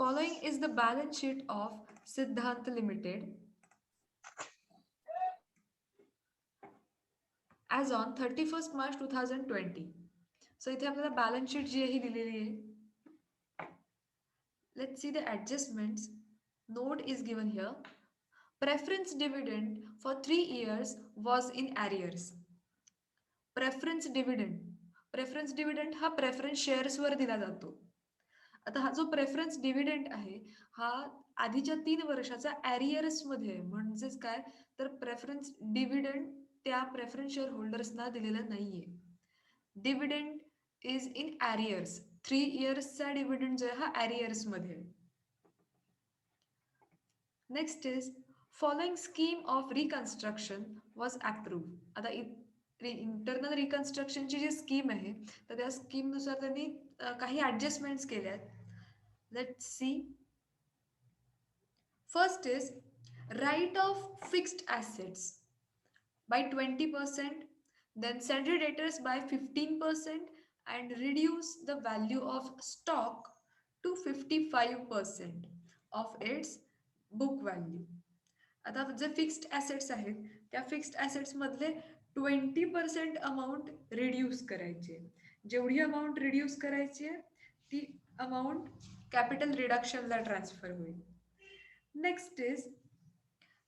Following is the balance sheet of Siddhant Limited as on 31st March 2020. So इथे आपल्याला balance sheet जी आहे ही दिलेली आहे. Let's see the adjustments. Note is given here. Preference dividend for 3 years was in arrears. Preference dividend हा preference shares वर दिला जातो. आता हा जो प्रेफरन्स डिव्हिडंड आहे हा आधीच्या 3 वर्षाचा arrears मध्ये आहे. म्हणजेच काय तर प्रेफरन्स डिव्हिडंड त्या प्रेफरन्स शेअर होल्डर्सना दिलेला नाहीये. Dividend is in arrears. 3 इयर्सचा डिव्हिडंड जो आहे हा arrears मध्ये आहे. Next is following scheme of reconstruction was approved. आता इंटरनल रिकन्स्ट्रक्शनची जी स्कीम आहे तर त्या स्कीमनुसार त्यांनी काही ॲडजस्टमेंट्स केल्या आहेत. Let's see. First is write off fixed assets by 20%, then sundry debtors by 15% and reduce the value of stock to 55% of its book value. आता जे फिक्स्ड ॲसेट्स आहेत त्या फिक्स्ड ॲसेट्स मधले 20% अमाऊंट रिड्यूस करायची. जेवढी amount reduce करायची आहे ती अमाऊंट कॅपिटल रिडक्शनला ट्रान्सफर होईल. Next is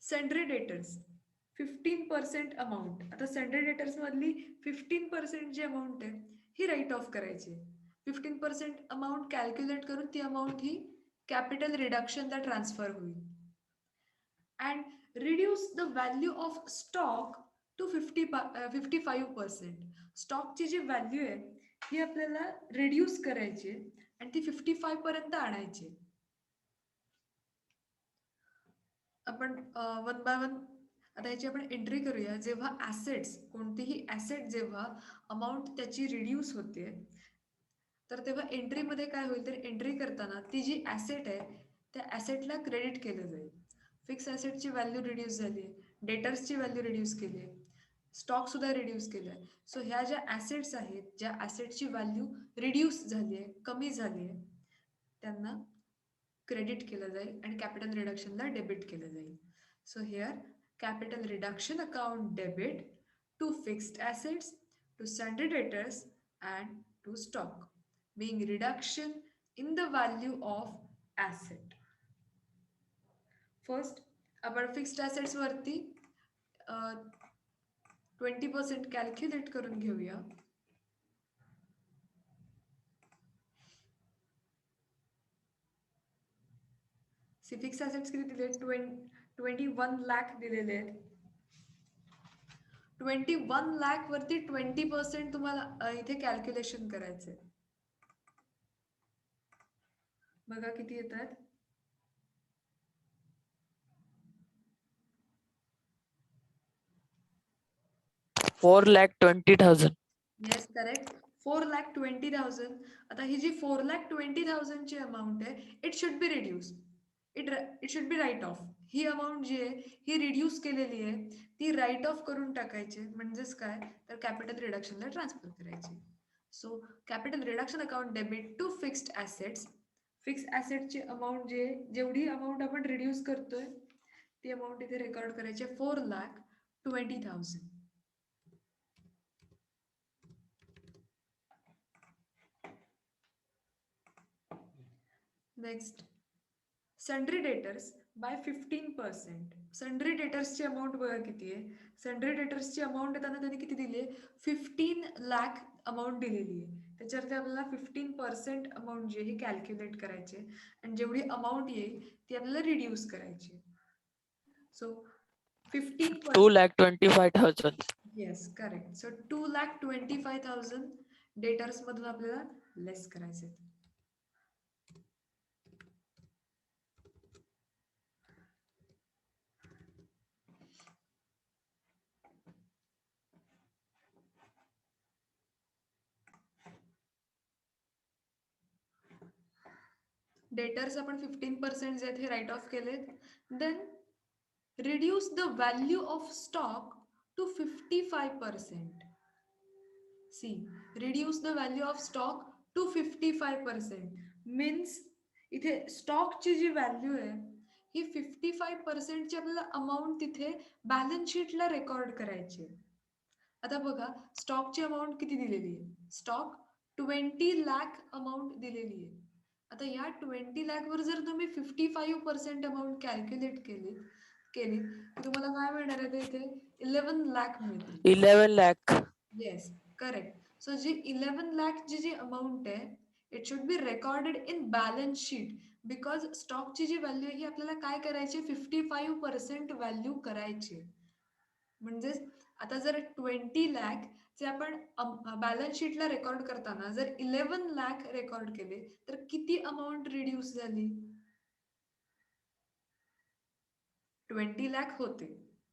sundry debtors 15% amount. आता सन्ड्री डेटर्स मधली 15% जी अमाऊंट आहे ही राईट ऑफ करायची. 15% अमाऊंट कॅल्क्युलेट करून ती अमाऊंट ही कॅपिटल रिडक्शनला ट्रान्सफर होईल. And reduce the value of stock to 55%. स्टॉकची जी व्हॅल्यू आहे ही आपल्याला रिड्यूस करायची आणि ती 55 पर्यंत आणायची. आपण वन बाय वन आता याची आपण एंट्री करूया. जेव्हा ॲसेट्स कोणतीही ॲसेट जेव्हा अमाऊंट त्याची रिड्यूस होते तर तेव्हा एंट्रीमध्ये काय होईल तर एंट्री करताना ती जी ॲसेट आहे त्या ॲसेटला क्रेडिट केलं जाईल. फिक्स ॲसेटची व्हॅल्यू रिड्यूस झाली आहे, डेटर्सची व्हॅल्यू रिड्यूस केली आहे, स्टॉकसुद्धा रिड्यूस केलं आहे. सो ह्या ज्या ॲसेट्स आहेत ज्या ॲसेटची व्हॅल्यू रिड्यूस झाली आहे, कमी झाली आहे, त्यांना क्रेडिट केलं जाईल आणि कॅपिटल रिडक्शनला डेबिट केलं जाईल. So here capital reduction account debit to fixed assets, to sundry debtors and to stock, being reduction in the value of asset. First आपण फिक्स्ड assets वरती 20% कॅल्क्युलेट करून घेऊया. फिक्स्ड assets किती दिले 21 लाख दिलेले आहेत. 21 लाख वरती 20% तुम्हाला इथे कॅल्क्युलेशन करायचंय. बघा किती येतात. 4,20,000. Yes correct. 4,20,000. आता ही जी 4,20,000 ची अमाऊंट आहे it should be reduce. It should be write off. ही अमाऊंट जी आहे ही रिड्यूस केलेली आहे ती राईट ऑफ करून टाकायची. म्हणजेच काय तर कॅपिटल रिडक्शनला ट्रान्सफर करायची. So capital reduction account debit to fixed assets. Fixed ॲसेटची अमाऊंट जी आहे जेवढी अमाऊंट आपण रिड्यूस करतोय ती अमाऊंट इथे रेकॉर्ड करायची 4,20,000. Next sundry debtors by 15%. Sundry डेटर्सची अमाऊंट बघा किती आहे. सन्ड्री डेटर्सची अमाऊंट येताना त्यांनी किती दिली आहे 15 लाख अमाऊंट दिलेली आहे. त्याच्यावरती आपल्याला 15% अमाऊंट जी आहे ही कॅल्क्युलेट करायची आणि जेवढी अमाऊंट येईल ती आपल्याला रिड्यूस करायची. So 15%. 2,25,000. Yes correct. So 2,25,000 debtors मधून आपल्याला लेस करायचे. डेटर्स आपण 15% जे आहेत हे राईट ऑफ केलेत. Then reduce the value of stock to 55%. See reduce the value of stock to 55% means इथे स्टॉकची जी व्हॅल्यू आहे ही 55% ची आपल्याला अमाऊंट तिथे बॅलन्स शीटला रेकॉर्ड करायची आहे. आता बघा स्टॉकची अमाऊंट किती दिलेली आहे, स्टॉक 20 लाख अमाऊंट दिलेली आहे. आता या 20 लाख वर जर तुम्ही 55% अमाऊंट कॅल्क्युलेट केली तर तुम्हाला काय मिळणार आहे, इथे 11 लाख मिळतील. 11 lakh. Yes, correct. सो जी 11 लाख जी अमाऊंट आहे it should B recorded in balance sheet, because स्टॉकची जी व्हॅल्यू आहे ही आपल्याला काय करायची, 55% व्हॅल्यू करायची. म्हणजेच आता जर 20 लाख जे आपण बॅलन्स शीटला रेकॉर्ड करताना जर 11 लाख रेकॉर्ड केले तर किती अमाऊंट रिड्यूस झाली, 20 लाख होते.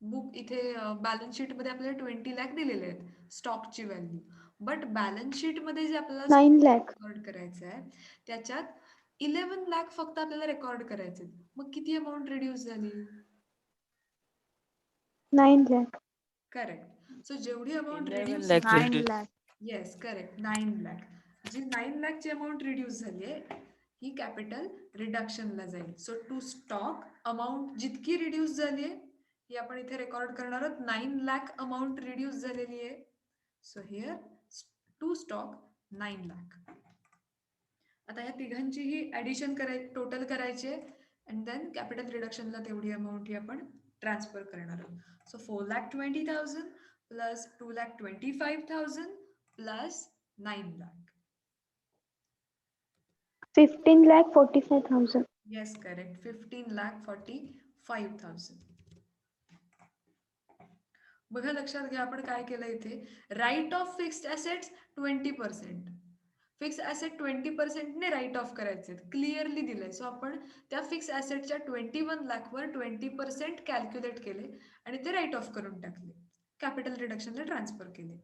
बुक इथे बॅलन्स शीट मध्ये आपल्याला 20 लाख दिलेले आहेत स्टॉकची व्हॅल्यू, बट बॅलन्स शीट मध्ये जे आपल्याला 9 lakh. रेकॉर्ड करायचं आहे त्याच्यात 11 लाख फक्त आपल्याला रेकॉर्ड करायचे. मग किती अमाऊंट रिड्यूस झाली, 9 lakh. करेक्ट. सो जेवढी amount 11 reduce lakh 9 reduced. lakh. Yes correct, 9 lakh. जी 9 लाखची अमाऊंट रिड्यूस झाली आहे ही कॅपिटल रिडक्शनला जाईल. सो टू स्टॉक अमाऊंट जितकी रिड्यूस झाली आहे ही आपण इथे रेकॉर्ड करणार आहोत. 9 लाख अमाऊंट रिड्यूस झालेली आहे. So here to stock 9 lakh. आता या तिघांचीही ऍडिशन टोटल करायची आहे अँड देन कॅपिटल रिडक्शनला तेवढी अमाऊंट ही आपण ट्रान्सफर करणार आहोत. So 4,20,000 plus 2,25,000 plus 9 lakh. 15,45,000. Yes correct, 15,45,000. बघा लक्षात घ्या आपण काय केलं इथे, write off fixed assets 20%. Fix asset 20%ने राईट ऑफ करायचे क्लिअरली दिलंय. सो आपण त्या फिक्स ॲसेटच्या 21 लाखवर 20% कॅल्क्युलेट केले आणि ते राईट ऑफ करून टाकले, कॅपिटल रिडक्शनला ट्रान्सफर केले.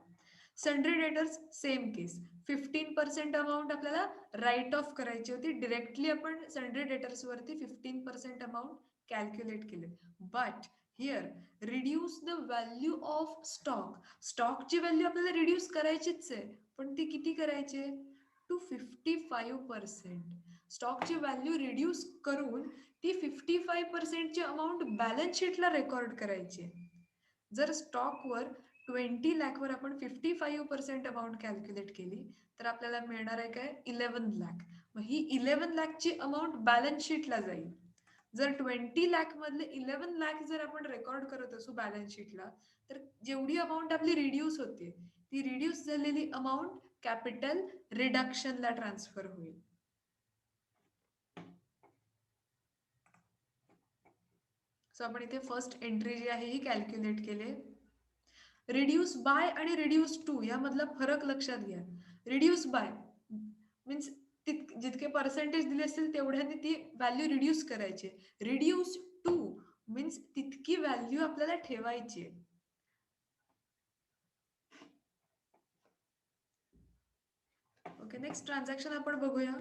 सन्ड्री डेटर्स सेम केस, 15% अमाऊंट आपल्याला राईट ऑफ करायची होती. डिरेक्टली आपण सन्ड्री डेटर्स वरती 15% अमाऊंट कॅल्क्युलेट केले. But here reduce the value of stock. स्टॉकची व्हॅल्यू आपल्याला रिड्यूस करायचीच आहे, पण ती किती करायची, टू 55%. स्टॉकची व्हॅल्यू रिड्यूस करून ती 55%ची अमाऊंट बॅलन्स शीटला रेकॉर्ड करायची. जर स्टॉकवर 20 लाखवर आपण 55% अमाऊंट कॅल्क्युलेट केली तर आपल्याला मिळणार आहे काय, 11 लाख. मग ही 11 लाखची अमाऊंट बॅलन्स शीटला जाईल. जर 20 लाख मधले 11 लाख जर आपण रेकॉर्ड करत असू बॅलन्स शीटला तर जेवढी अमाऊंट आपली रिड्यूस होते ती रिड्यूस झालेली अमाऊंट कॅपिटल रिडक्शनला ट्रान्सफर होईल. सो आपण इथे फर्स्ट एंट्री जी आहे ही कॅल्क्युलेट केले. रिड्यूस बाय आणि रिड्यूस टू यामधला फरक लक्षात घ्या. रिड्यूस बाय मीन्स जितके पर्सेंटेज दिले असतील तेवढ्याने ती व्हॅल्यू रिड्यूस करायची. रिड्यूस टू मीन्स तितकी व्हॅल्यू आपल्याला ठेवायची. ओके, नेक्स्ट ट्रान्झॅक्शन आपण बघूया.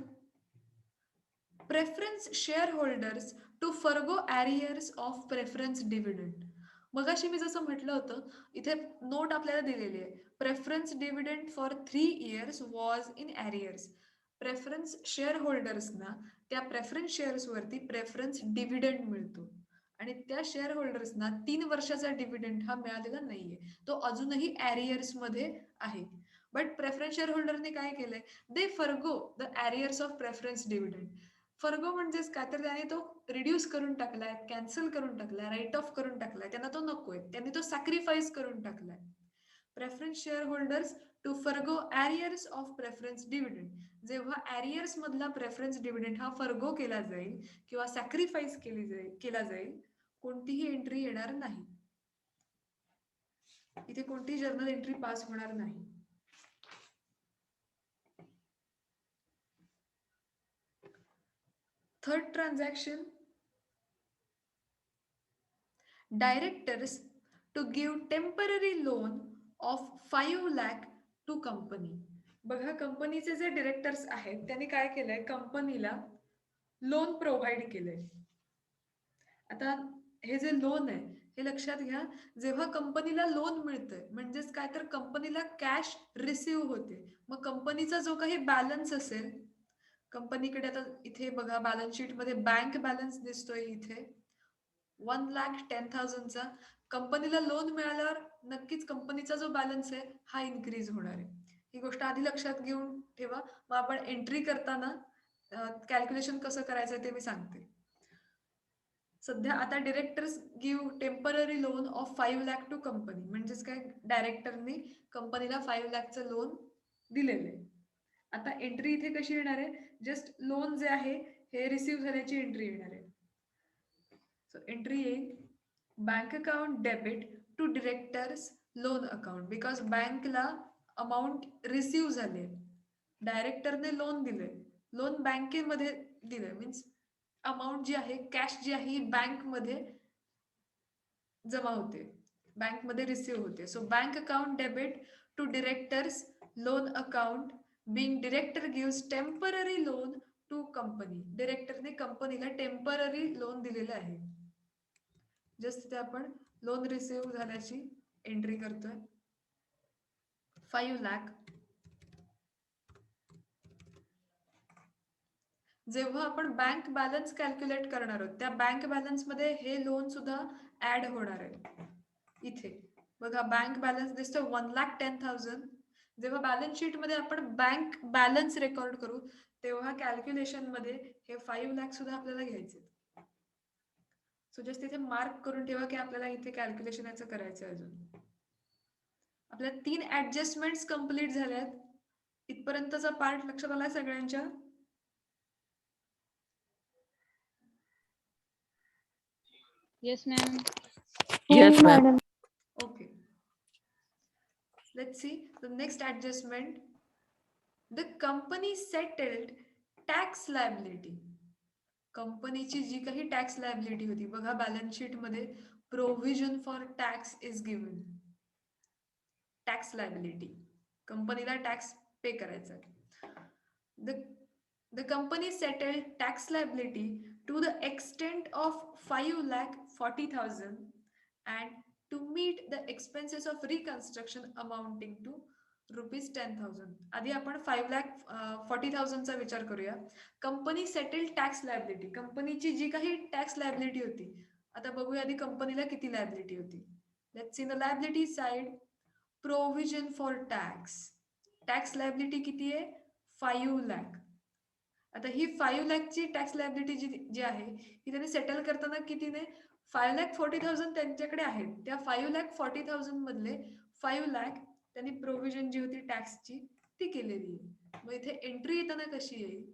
Preference share holders to forgo arrears of preference dividend. मगाशी मी जसं म्हटलं होतं इथे नोट आपल्याला दिलेली आहे, preference dividend for 3 years was in arrears. Preference share होल्डर्सना त्या प्रेफरन्स शेअर्स वरती प्रेफरन्स डिव्हिडंड मिळतो आणि त्या शेअर होल्डर्सना 3 वर्षाचा डिव्हिडंड हा मिळालेला नाहीये, तो अजूनही ॲरियर्स मध्ये आहे. बट प्रेफरन्स शेअर होल्डरने काय केलंय, दे फर्गो द ॲरियर्स ऑफ प्रेफरन्स डिव्हिडंड. फर्गो म्हणजेच काय तर त्याने तो रिड्यूस करून टाकलाय, कॅन्सल करून टाकलाय, राईट ऑफ करून टाकलाय, त्यांना तो नकोय, त्यांनी तो सॅक्रिफाईस करून टाकलाय. Preference share holders to forgo arrears of preference dividend. जेव्हा ॲरियर्स मधला प्रेफरन्स डिव्हिडंड हा फर्गो केला जाईल किंवा सॅक्रिफाईस केला जाईल कोणतीही एंट्री येणार नाही, इथे कोणतीही जर्नल एंट्री पास होणार नाही. Third transaction, directors to give temporary loan of 5 lakh to company. बघा कंपनीचे जे डिरेक्टर्स आहेत त्यांनी काय केलंय, कंपनीला लोन प्रोव्हाइड केलंय. आता हे जे लोन आहे हे लक्षात घ्या, जेव्हा कंपनीला लोन मिळतंय म्हणजेच काय तर कंपनीला कॅश रिसीव्ह होते, मग कंपनीचा जो काही बॅलन्स असेल कंपनीकडे आता इथे बघा बॅलन्स शीट मध्ये बँक बॅलन्स दिसतोय इथे 1,10,000चा. कंपनीला लोन मिळाल्यावर नक्कीच कंपनीचा जो बॅलन्स आहे हा इन्क्रीज होणार आहे. ही गोष्ट आधी लक्षात घेऊन ठेवा. मग आपण एंट्री करताना कॅल्क्युलेशन कसं करायचं ते मी सांगते. सध्या आता directors give temporary loan of 5 lakh to company. म्हणजेच काय, डायरेक्टरनी कंपनीला 5 लाखचं लोन दिलेलं आहे. आता एंट्री इथे कशी येणार आहे, जस्ट लोन जे आहे हे रिसीव्ह झाल्याची एंट्री येणार आहे. सो एंट्री येईल bank account debit to directors loan account, because बँकला अमाऊंट रिसीव्ह झाले, डायरेक्टरने लोन दिले, लोन बँकेमध्ये दिले, मीन्स अमाऊंट जी आहे, कॅश जी आहे ही बँकमध्ये जमा होते, बँकमध्ये रिसीव्ह होते. So bank account debit to directors loan account being director gives temporary loan to company. डिरेक्टरने कंपनीला टेम्पररी लोन दिलेलं आहे. जस्ट तिथे आपण लोन रिसीव्ह झाल्याची एंट्री करतोय 5 लाख. जेव्हा आपण बँक बॅलन्स कॅल्क्युलेट करणार आहोत त्या बँक बॅलन्स मध्ये हे लोन सुद्धा ऍड होणार आहे. इथे बघा बँक बॅलन्स दिसतो 1,10,000. जेव्हा बॅलन्स शीट मध्ये आपण बँक बॅलन्स रेकॉर्ड करू तेव्हा कॅल्क्युलेशन मध्ये हे 5 लाख सुद्धा आपल्याला घ्यायचे. सो जस्ट तिथे मार्क करून ठेवा की आपल्याला इथे कॅल्क्युलेशन याचं करायचं आहे. अजून आपल्या 3 ऍडजस्टमेंट्स कंप्लीट झाल्यात. इथपर्यंतचा पार्ट लक्षात आलाय सगळ्यांच्या? Yes, ma'am. Yes, ma'am. Okay. Let's see the next adjustment. The company settled tax liability. कंपनीची जी काही टॅक्स लायबिलिटी होती बघा बॅलन्स शीट मध्ये provision for tax is given. Tax liability, कंपनीला टॅक्स पे करायचा आहे. The company settled tax liability to the extent of 5,40,000 and to meet the expenses of reconstruction amounting to ₹10,000. आधी आपण 5,40,000 चा विचार करूया. कंपनी सेटल्ड टॅक्स लायबिलिटी, कंपनीची जी काही टॅक्स लायबिलिटी होती. आता बघूया आधी कंपनीला किती लायबिलिटी होती. Let's see the liability side. Provision for tax, tax liability किती आहे 5 लाख. आता ही 5 लाखची टॅक्स लायबिलिटी जी आहे ही त्यांनी सेटल करताना कितीने 5,40,000 त्यांच्याकडे आहेत. त्या 5,40,000 मधले 5 लाख त्यांनी प्रोव्हिजन जी होती टॅक्सची ती केलेली आहे. मग इथे एंट्री येताना कशी येईल,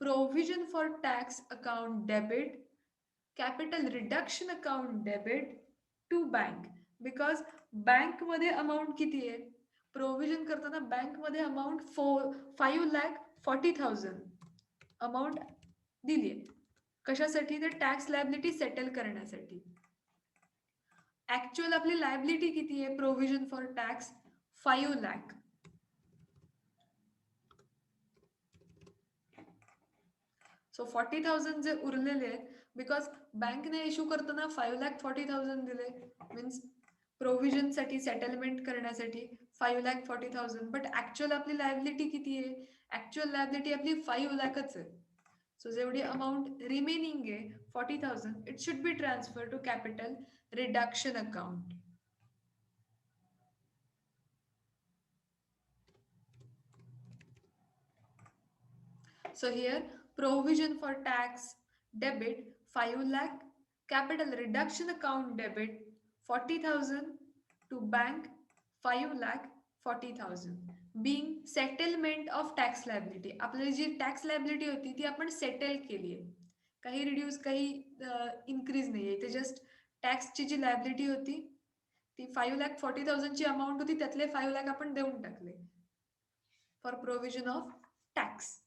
provision for tax account debit capital reduction account debit to bank. Because bank मध्ये अमाऊंट किती आहे, प्रोव्हिजन करताना बँक मध्ये अमाऊंट 5,40,000 अमाऊंट दिली आहे. कशासाठी, ते टॅक्स लायबिलिटी सेटल करण्यासाठी. ऍक्च्युअल आपली लायबिलिटी किती आहे provision for tax 5 lakh. So 40,000 जे उरलेले आहेत, बिकॉज बँकने इश्यू करताना 5,40,000 दिले, मीन्स प्रोव्हिजन साठी सेटलमेंट करण्यासाठी 5,40,000. बट ऍक्च्युअल आपली लायबिलिटी किती आहे, ऍक्च्युअल लायबिलिटी आपली 5 लाखच आहे. सो जेवढी अमाऊंट रिमेनिंग आहे 40,000, it should be transfer to capital reduction account. So here provision for tax debit 5 lakh, capital reduction account debit 40,000 to bank 5,40,000 being settlement of tax liability. आपली जी tax liability होती ती आपण settle केली आहे, काही reduce काही increase नाही आहे. ते जस्ट टॅक्सची जी लायबिलिटी होती ती 5,40,000 ची अमाऊंट होती, त्यातले 5 लाख आपण देऊन टाकले फॉर प्रोव्हिजन ऑफ टॅक्स.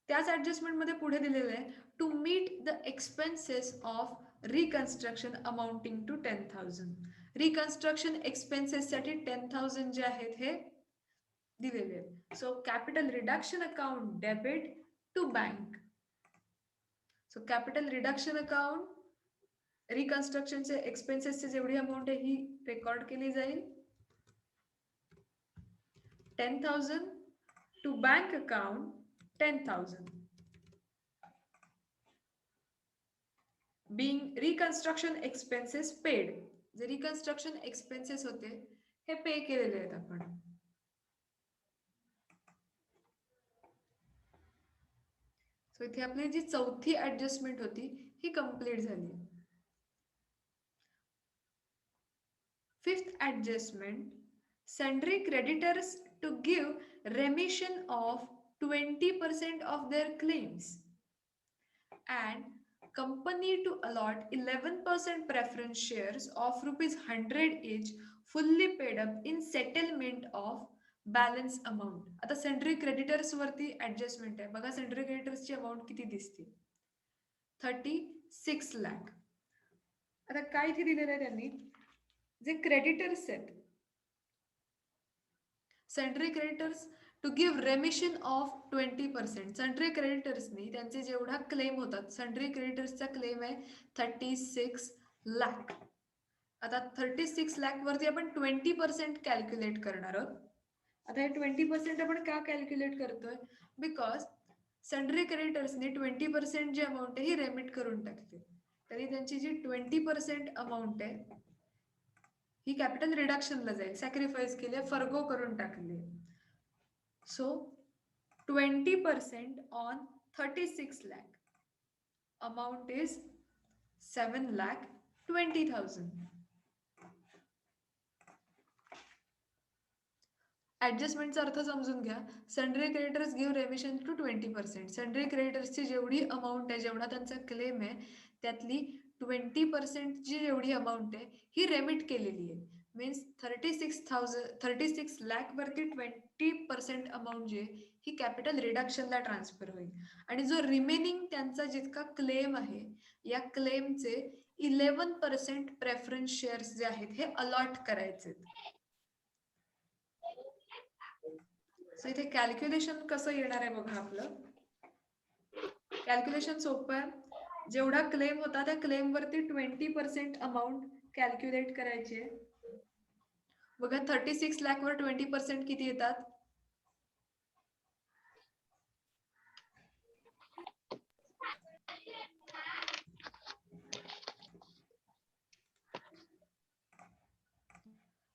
त्याच ऍडजस्टमेंट मध्ये पुढे दिलेलं आहे to meet the expenses of reconstruction amounting to 10,000. Reconstruction expenses साठी 10,000 जे आहेत हे दिलेले आहेत. So capital reduction account debit to bank. So capital reduction account रिकन्स्ट्रक्शनचे एक्सपेन्सेसचे जेवढी अमाऊंट आहे ही रेकॉर्ड केली जाईल. 10,000 to bank account 10,000. Being reconstruction expenses paid. जे रिकन्स्ट्रक्शन एक्सपेन्सेस होते हे पे केलेले आहेत आपण. सो इथे आपली जी चौथी ऍडजस्टमेंट होती ही कंप्लीट झाली. Fifth adjustment, sundry creditors to give remission of 20% of their claims and company to allot 11% preference shares of rupees 100 each fully paid up in settlement of balance amount. आता sundry creditors वरती adjustment आहे बघा. sundry creditors ची amount किती दिसते? 36 लाख. आता काय इथे दिलेलं आहे त्यांनी, जे क्रेडिटर्स आहेत, sundry creditors to give remission of 20%. Sundry क्रेडिटर्सनी त्यांचे जेवढा क्लेम होतात, सन्ड्री क्रेडिटर्सचा क्लेम आहे 36 लाख. आता 36 लाख वरती आपण 20% कॅल्क्युलेट करणार आहोत. आता हे 20% आपण का कॅल्क्युलेट करतोय? बिकॉज सन्ड्री क्रेडिटर्सनी 20% जी अमाऊंट आहे ही रेमिट करून टाकते. तरी त्यांची जी 20% अमाऊंट आहे ही कॅपिटल रिडक्शनला जाईल, सॅक्रिफाईस केली, फर्गो करून टाकली. So 20% on 36 lakh amount is 7,20,000. ऍडजस्टमेंटचा अर्थ समजून घ्या. Sundry creditors give remission to 20%. Sundry क्रेडिटर्सची जेवढी अमाऊंट आहे, जेवढा त्यांचा क्लेम आहे, त्यातली 20% जी जेवढी अमाऊंट आहे ही रेमिट केलेली आहे. मीन्स 36 लाख वरती 20% अमाऊंट जी आहे ही कॅपिटल रिडक्शनला ट्रान्सफर होईल. आणि जो रिमेनिंग त्यांचा जितका क्लेम आहे, या क्लेमचे 11% प्रेफरन्स शेअर्स जे आहेत हे अलॉट करायचे. सो इथे कॅल्क्युलेशन कसं येणार आहे बघा. आपलं कॅल्क्युलेशन सोपं आहे. जेवढा क्लेम होता त्या क्लेम वरती 20% अमाऊंट कॅल्क्युलेट करायची आहे. बघा 36 लाख वर 20% किती येतात?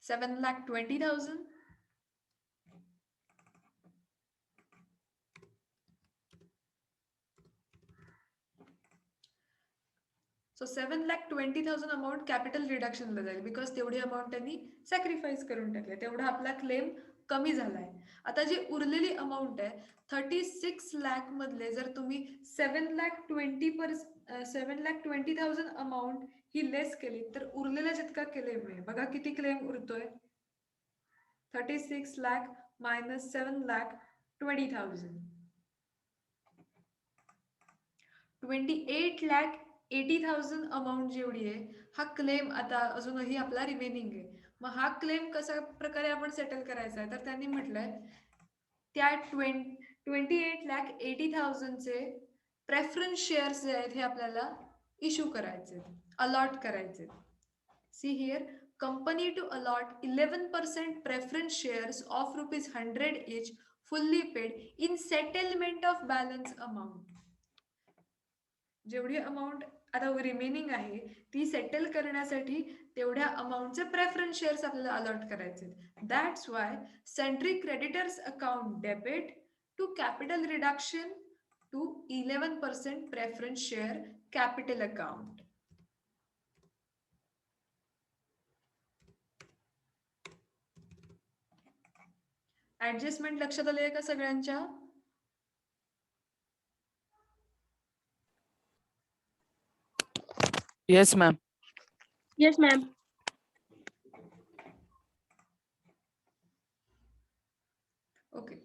7,20,000. सो 7,20,000 अमाऊंट कॅपिटल रिडक्शनला जाईल, बिकॉज तेवढी अमाऊंट त्यांनी सॅक्रिफाईस करून टाकले. तेवढा आपला क्लेम कमी झालाय. आता जी उरलेली अमाऊंट आहे 36 लाख मधले जर तुम्ही 7,20,000 अमाऊंट ही लेस केली तर उरलेला जितका क्लेम आहे बघा किती क्लेम उरतोय. 36 लाख मायनस 7,20,000, 28,80,000 अमाऊंट जेवढी आहे हा क्लेम आता अजूनही आपला रिमेनिंग आहे. मग हा क्लेम कशा प्रकारे आपण सेटल करायचा आहे, तर त्यांनी म्हटलंय त्या 28,80,000 चे प्रेफरन्स शेअर्स जे आहेत हे आपल्याला इश्यू करायचे, अलॉट करायचे. See here, company to allot 11% preference shares of rupees 100 each fully paid in settlement of balance amount. जेवढी अमाऊंट आता रिमेनिंग आहे ती सेटल करण्यासाठी तेवढ्या अमाऊंटचे प्रेफरन्स शेअर्स आपल्याला अलॉट करायचे. That's why sundry creditors account debit to capital reduction to 11% preference share capital account. Adjustment लक्षात आले का सगळ्यांच्या? Yes, ma'am. Yes, ma'am. Okay,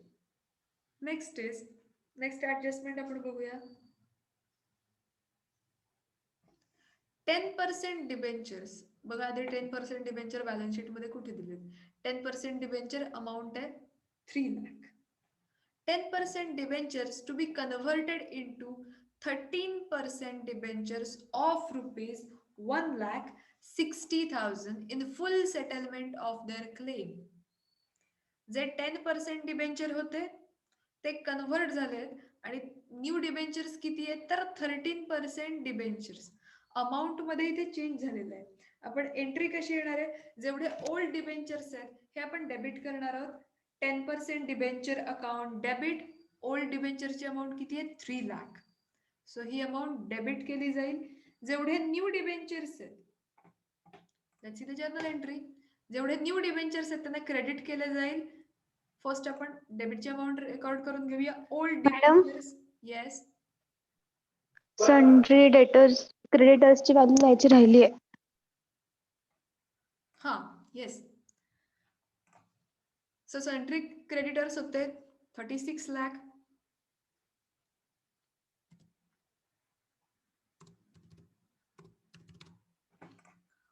next adjustment आपण बघूया. 10% डिबेंचर्स बघा. आधी 10% डिबेंचर बॅलन्स शीट मध्ये कुठे दिले? 10% डिबेंचर अमाऊंट आहे 3 lakh. 10% debentures to be converted into 13% debentures of rupees 1,60,000 in full settlement of their claim. जे 10% डिबेंचर होते ते कन्व्हर्ट झालेत आणि न्यू डिबेंचर्स किती आहेत तर 13% डिबेंचर्स. अमाऊंट मध्ये इथे चेंज झालेलं आहे. आपण एंट्री कशी येणार आहे, जेवढे ओल्ड डिबेंचर्स आहेत हे आपण डेबिट करणार आहोत. 10% डिबेंचर अकाउंट डेबिट. ओल्ड डिबेंचरची अमाऊंट किती आहे 3 लाख. सो ही अमाऊंट डेबिट केली जाईल. जेवढे न्यू डिबेंचर्स आहेत त्याची ते जर्नल एंट्री. जेवढे न्यू डिबेंचर्स आहेत त्यांना क्रेडिट केलं जाईल. फर्स्ट आपण डेबिटची अमाऊंट रेकॉर्ड करून घेऊया. Old madam debentures. Yes. Sundry debtors क्रेडिटर्सची व्हॅल्यू लिहायची राहिली आहे. हा येस. सो सन्ड्री क्रेडिटर्स होते 36 lakh.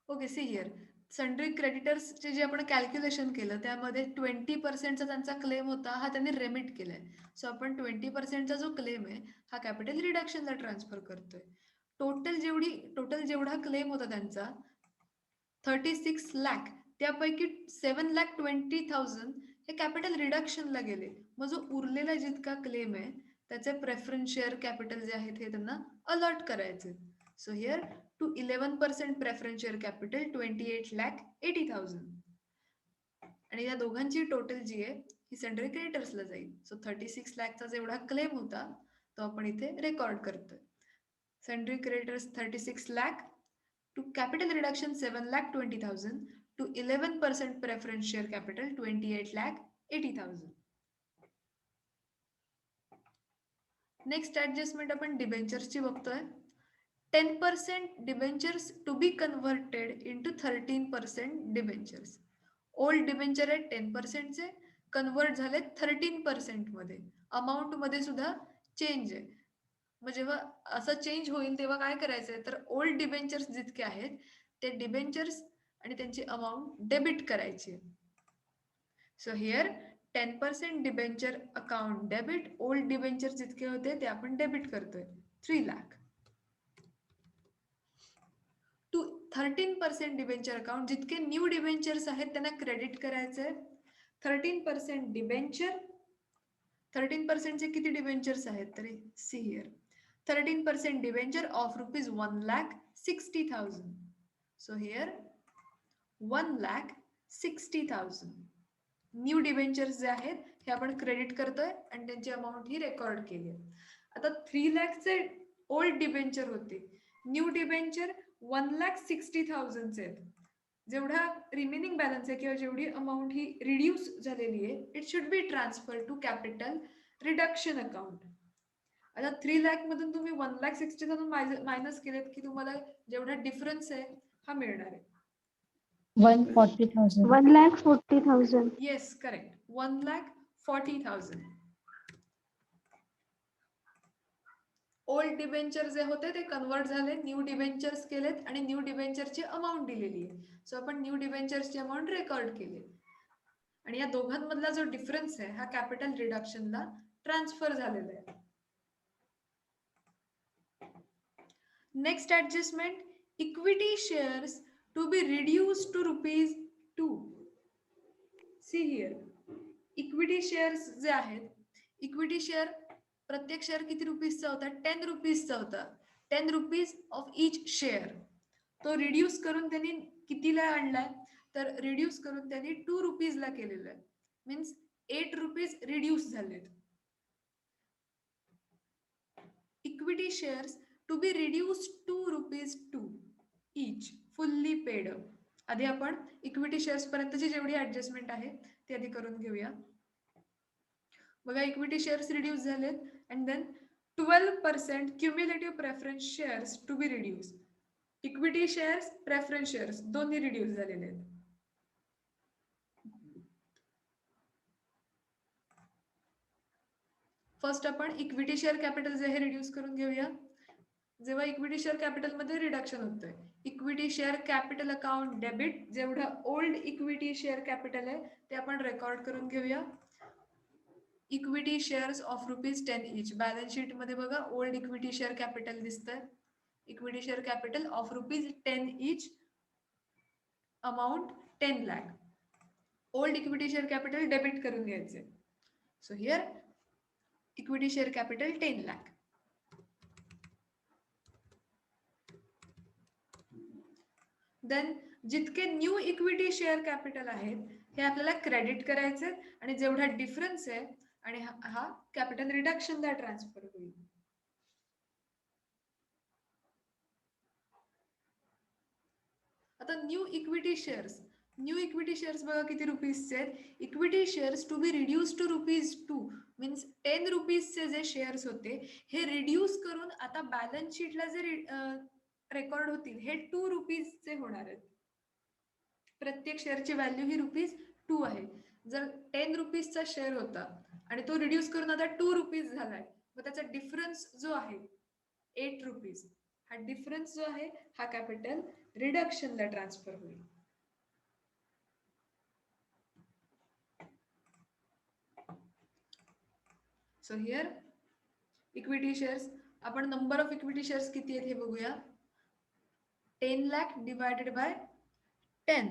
Okay see here. Sundry क्रेडिटर्सचे जे आपण कॅल्क्युलेशन केलं त्यामध्ये 20%चा त्यांचा क्लेम होता हा त्यांनी रेमिट केलाय. सो आपण 20%चा जो क्लेम आहे हा कॅपिटल रिडक्शनला ट्रान्सफर करतोय. टोटल जेवढा क्लेम होता त्यांचा 36 लाख, त्यापैकी 7,20,000 हे कॅपिटल रिडक्शनला गेले. मग जो उरलेला जितका क्लेम आहे त्याचे प्रेफरन्स शेअर कॅपिटल जे आहेत हे त्यांना अलॉट करायचे. So here to 11% preference share capital 28,80,000. आणि या दोघांची टोटल जी आहे ही सन्ड्री क्रेडिटर्सला जाईल. सो 36 लाखचा जेवढा क्लेम होता तो आपण इथे रेकॉर्ड करतोय. Sundry creditors 36 lakh to capital reduction 7,20,000 to 11% preference share capital 28,80,000. Next adjustment आपण डिबेंचर्सची बघतोय. 10% debentures to be converted into 13% debentures. Old debenture आहे 10%चे, कन्व्हर्ट झाले 13% मध्ये. अमाऊंट मध्ये सुद्धा चेंज आहे. मग जेव्हा असं चेंज होईल तेव्हा काय करायचंय तर ओल्ड डिबेंचर्स जितके आहेत ते डिबेंचर्स आणि त्यांची अमाऊंट डेबिट करायची. So here 10% debenture account debit. Old debenture जितके होते ते आपण डेबिट करतोय 3 लाख. टू 13% डिबेंचर अकाउंट जितके न्यू डिबेंचर्स आहेत त्यांना क्रेडिट करायचंय. 13% डिबेंचर. 13%चे किती डिबेंचर्स आहेत तरी see here. 13% debenture of rupees 1,60,000. So here 1,60,000 new debentures जे आहेत हे आपण क्रेडिट करतोय आणि त्यांची अमाऊंट ही रेकॉर्ड केली आहे. आता 3 लाखचे ओल्ड डिबेंचर होते. न्यू डिबेंचर 1,60,000 आहेत. जेवढा रिमेनिंग बॅलन्स आहे किंवा जेवढी अमाऊंट ही रिड्यूस झालेली आहे it should be transfer to capital reduction account. आता 3 लाख मधून तुम्ही 1,60,000 मायनस केलेत की तुम्हाला जेवढा डिफरन्स आहे हा मिळणार आहे. 140,000. 1,40,000. Yes correct. 1,40,000. ओल्ड डिबेंचर जे होते ते कन्वर्ट झाले, न्यू डिबेंचर्स केलेत आणि न्यू डिबेंचरची अमाऊंट दिलेली आहे. सो आपण न्यू डिबेंचरची अमाऊंट रेकॉर्ड केली आणि या दोघांमधला जो डिफरन्स आहे हा कॅपिटल रिडक्शनला ट्रान्सफर झालेला आहे. Next adjustment, equity shares to be reduced to ₹2. See here. Equity shares जे आहेत, इक्विटी शेअर प्रत्येक शेअर किती रुपीजचा होता 10 रुपीजचा होता. 10 रुपीज ऑफ इच शेअर. तो रिड्यूस करून त्यांनी कितीला आणलाय तर रिड्यूस करून त्यांनी 2 रुपीजला केलेलं आहे. मीन्स 8 रुपीज रिड्यूस झालेत. Equity shares to be reduced ₹2 each fully paid. आधी आपण इक्विटी शेअर्स पर्यंतची जेवढी ऍडजस्टमेंट आहे ती आधी करून घेऊया. बघा इक्विटी शेअर्स रिड्यूस झालेत and then 12% cumulative preference shares to be reduce. Equity shares preference shares दोन्ही रिड्यूस झालेले आहेत. फर्स्ट आपण इक्विटी शेअर कॅपिटल जे हे रिड्यूस करून घेऊया. जेव्हा इक्विटी शेअर कॅपिटल मध्ये रिडक्शन होतंय, equity share capital account debit. जेवढं ओल्ड इक्विटी शेअर कॅपिटल आहे ते आपण रेकॉर्ड करून घेऊया. Equity shares of ₹10 each. Balance sheet मध्ये बघा ओल्ड इक्विटी शेअर कॅपिटल दिसतंय. Equity share capital of ₹10 each. Amount 10 lakh. Old equity share capital debit करून घ्यायचे. So here equity share capital 10 lakh. Then जितके न्यू इक्विटी शेअर कॅपिटल आहेत हे आपल्याला credit करायचे आणि जेवढा डिफरन्स आहे आणि हा कॅपिटल रिडक्शनला ट्रान्सफर होईल. आता न्यू इक्विटी शेअर्स बघा किती रुपीजचे आहेत. Equity shares to be reduce to ₹2 means 10 रुपीजचे जे शेअर्स होते हे रिड्यूस करून आता बॅलन्स शीटला जे रेकॉर्ड होतील हे 2 रुपीजचे होणार आहेत. प्रत्येक शेअरची व्हॅल्यू ही ₹2 आहे. जर 10 रुपीजचा शेअर होता आणि तो रिड्यूस करून आता 2 रुपीज झालाय, मग त्याचा डिफरन्स जो आहे 8 रुपीज, हा डिफरन्स जो आहे हा कॅपिटल रिडक्शनला ट्रान्सफर होईल. सो हिअर इक्विटी शेअर्स, आपण नंबर ऑफ इक्विटी शेअर्स किती आहेत हे बघूया. 10 lakh divided by 10.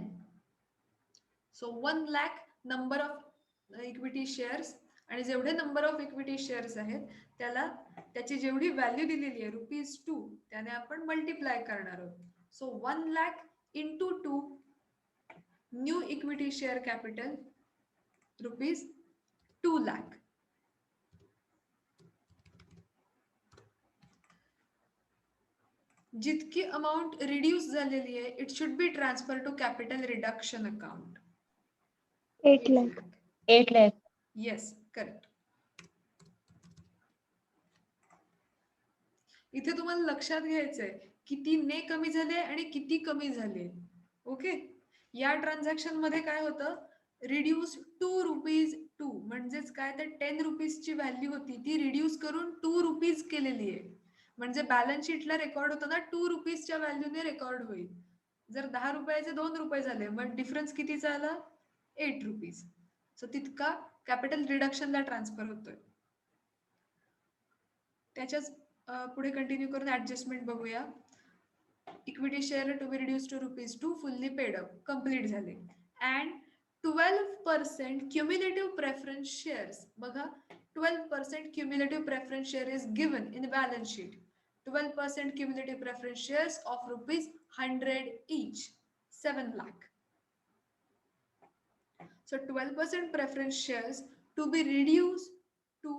So 1 lakh number of equity shares आणि जेवढे नंबर ऑफ इक्विटी शेअर्स आहेत त्याला त्याची जेवढी व्हॅल्यू दिलेली आहे ₹2 त्याने आपण मल्टिप्लाय करणार आहोत. So 1 lakh into 2 new equity share capital ₹2 lakh. जितकी अमाउंट रिड्यूस झालेली आहे it should be transfer to capital reduction account. 8 lakh. 8 lakh. Yes, correct. इथे तुम्हाला लक्षात घ्यायचंय किती ने कमी झाले आणि किती कमी झाले. ओके, या ट्रान्झॅक्शन मध्ये काय होतं, रिड्यूस ₹2 म्हणजेच काय, तर 10 रुपीजची व्हॅल्यू होती ती रिड्यूस करून 2 रुपीज केलेली आहे. म्हणजे बॅलन्स शीटला रेकॉर्ड होताना 2 रुपीजच्या व्हॅल्यूने रेकॉर्ड होईल. जर 10 रुपयाचे 2 रुपये झाले मग डिफरन्स कितीचा आला, 8 रुपीज. सो तितका कॅपिटल रिडक्शनला ट्रान्सफर होतोय. त्याच्याच पुढे कंटिन्यू करून ऍडजस्टमेंट बघूया. Equity share to be reduce to ₹2 fully paid up complete झाले. अँड 12% क्युम्युलेटिव्ह प्रेफरन्स शेअर्स, बघा 12% cumulative preference share is given in balance sheet. 12% cumulative preference shares of ₹100 each, 7 lakh. So 12% preference shares to be reduced to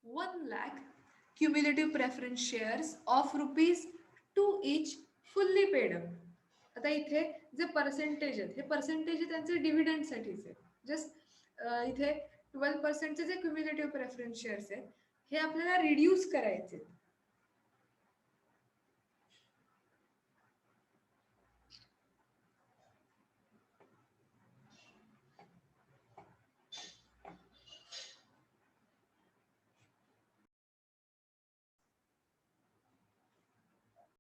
1 lakh cumulative preference shares of ₹2 each fully paid up. आता इथे जे percentage आहेत हे percentage त्यांचे dividend साठीच आहे. Just इथे 12% चे जे क्युम्युलेटिव्ह प्रेफरन्स शेअर्स आहेत हे आपल्याला रिड्यूस करायचे.